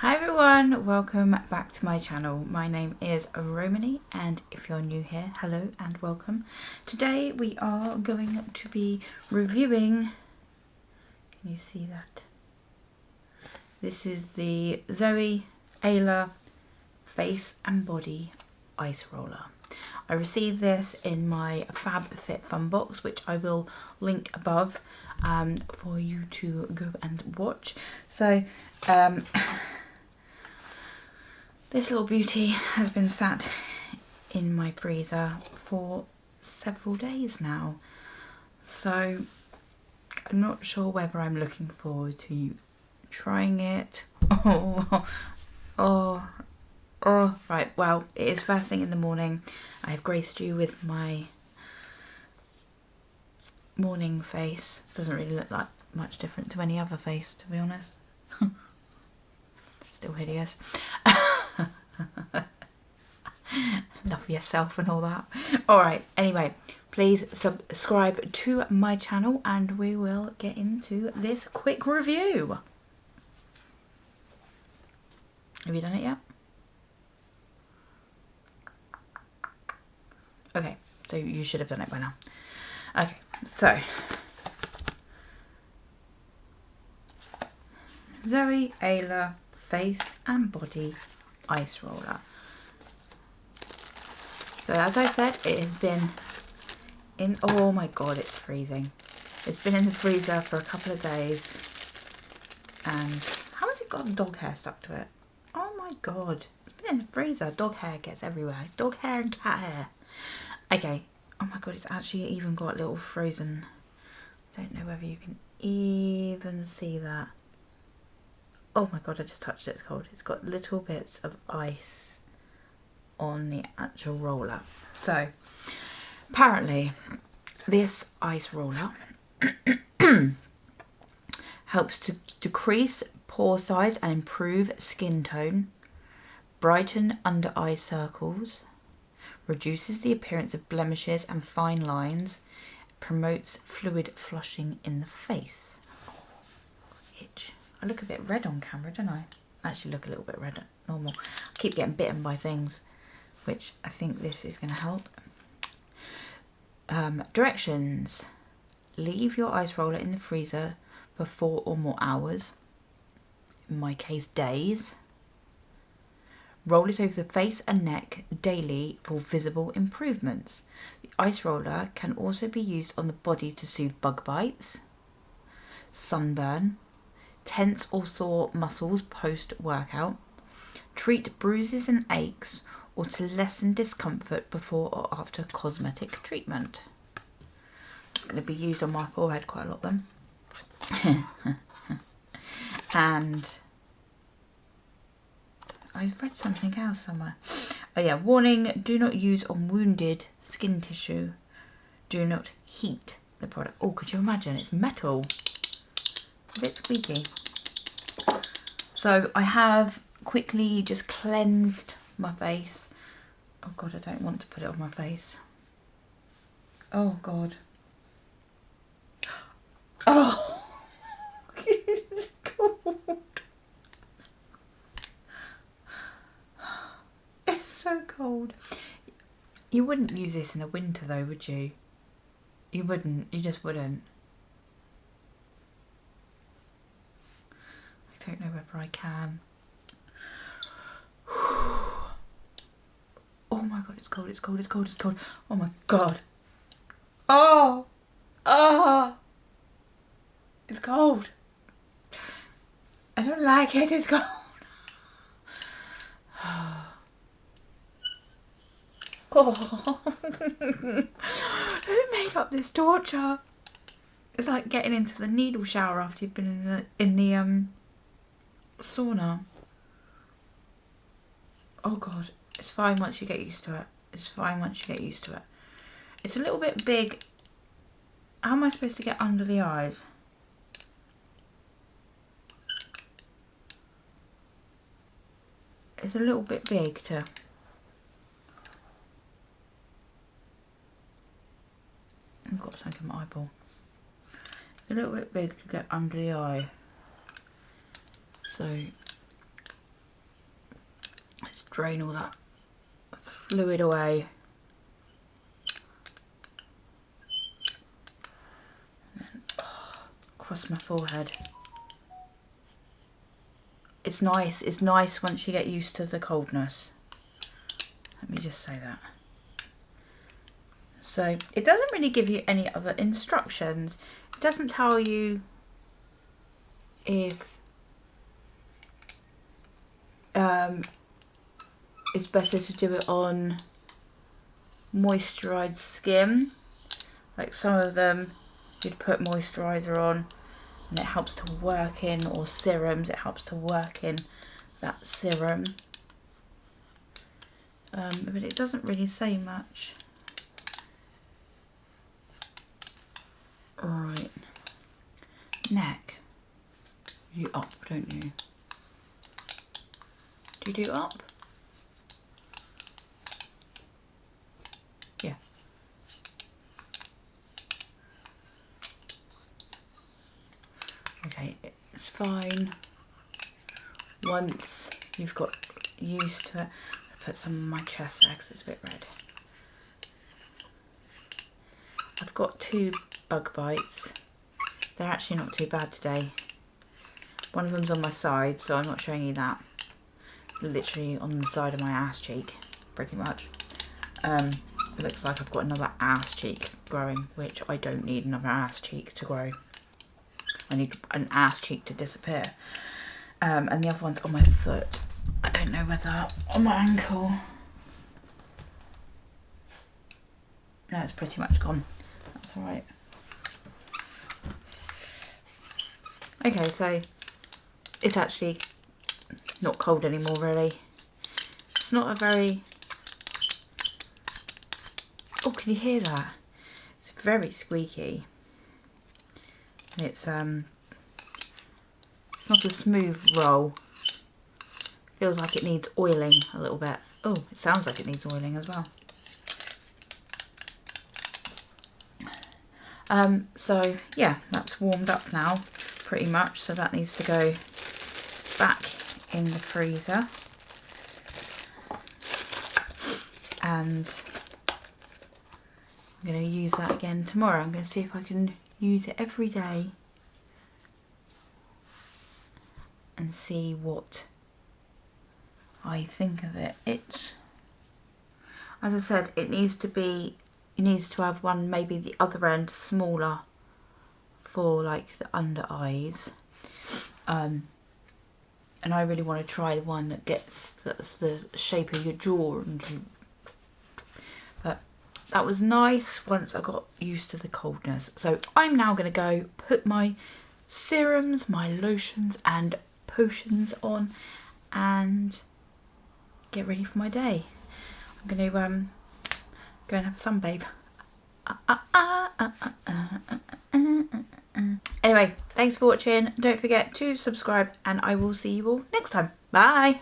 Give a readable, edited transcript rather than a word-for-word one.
Hi everyone, welcome back to my channel. My name is Romany and if you're new here, hello and welcome. Today we are going to be reviewing, can you see that? This is the Zoe Ayla Face and Body Ice Roller. I received this in my Fabfitfun box, which I will link above for you to go and watch. So, this little beauty has been sat in my freezer for several days now. So, I'm not sure whether I'm looking forward to trying it. Right, well, it is first thing in the morning. I have graced you with my morning face. Doesn't really look like much different to any other face, to be honest. Still hideous. Love yourself and all that. Alright, anyway, please subscribe to my channel and we will get into this quick review. Have you done it yet? Okay, so you should have done it by now. Okay, so Zoe Ayla Face and Body Ice Roller. So as I said, it has been in, oh my god, it's freezing. It's been in the freezer for a couple of days. And how has it got dog hair stuck to it? Oh my god, it's been in the freezer. Dog hair gets everywhere. Dog hair and cat hair. Okay, oh my god, it's actually even got little frozen, I don't know whether you can even see that. Oh my god, I just touched it, it's cold. It's got little bits of ice on the actual roller. So, apparently, this ice roller helps to decrease pore size and improve skin tone, brighten under eye circles, reduces the appearance of blemishes and fine lines, promotes fluid flushing in the face. Itch. I look a bit red on camera, don't I? I actually look a little bit red at normal. I keep getting bitten by things, which I think this is going to help. Directions. Leave your ice roller in the freezer for 4 or more hours. In my case, days. Roll it over the face and neck daily for visible improvements. The ice roller can also be used on the body to soothe bug bites, sunburn, tense or sore muscles post-workout, treat bruises and aches, or to lessen discomfort before or after cosmetic treatment. It's going to be used on my forehead quite a lot then. And I've read something else somewhere. Oh yeah, warning, do not use on wounded skin tissue. Do not heat the product. Oh, could you imagine? It's metal. A bit squeaky. So I have quickly just cleansed my face. Oh god, I don't want to put it on my face. Oh god. Oh! It's cold. It's so cold. You wouldn't use this in the winter though, would you? You wouldn't. You just wouldn't. I don't know whether I can. Oh my god, it's cold, it's cold, it's cold, it's cold. Oh my god. Oh! Oh! It's cold. I don't like it, it's cold. Oh. Who made up this torture? It's like getting into the needle shower after you've been in the sauna. Oh god, it's fine once you get used to it. It's fine once you get used to it. It's a little bit big. How am I supposed to get under the eyes? It's a little bit big to... I've got something in my eyeball. It's a little bit big to get under the eye. So drain all that fluid away. And then, across my forehead. It's nice once you get used to the coldness. Let me just say that. So it doesn't really give you any other instructions. It doesn't tell you if it's better to do it on moisturised skin. Like some of them you'd put moisturiser on and it helps to work in, or serums, it helps to work in that serum. But it doesn't really say much. Right, neck. You up, don't you? Do you do up? Yeah. Okay, it's fine. Once you've got used to it, I put some on my chest there because it's a bit red. I've got 2 bug bites. They're actually not too bad today. One of them's on my side, so I'm not showing you that. Literally on the side of my ass cheek, pretty much. It looks like I've got another ass cheek growing, which I don't need another ass cheek to grow. I need an ass cheek to disappear. And the other one's on my foot. I don't know whether on my ankle. No, it's pretty much gone. That's alright. Okay, so it's actually not cold anymore, really. It's not a very... Oh, can you hear that? It's very squeaky. It's not a smooth roll. Feels like it needs oiling a little bit. Oh, it sounds like it needs oiling as well. So yeah, that's warmed up now pretty much, so that needs to go back in the freezer. And I'm going to use that again tomorrow. I'm going to see if I can use it every day and see what I think of it. It's, as I said, it needs to be, it needs to have one, maybe the other end smaller for like the under eyes. And I really want to try the one that's the shape of your jaw. But that was nice once I got used to the coldness. So I'm now going to go put my serums, my lotions and potions on and get ready for my day. I'm going to go and have a sunbathe. Anyway, thanks for watching. Don't forget to subscribe and I will see you all next time. Bye!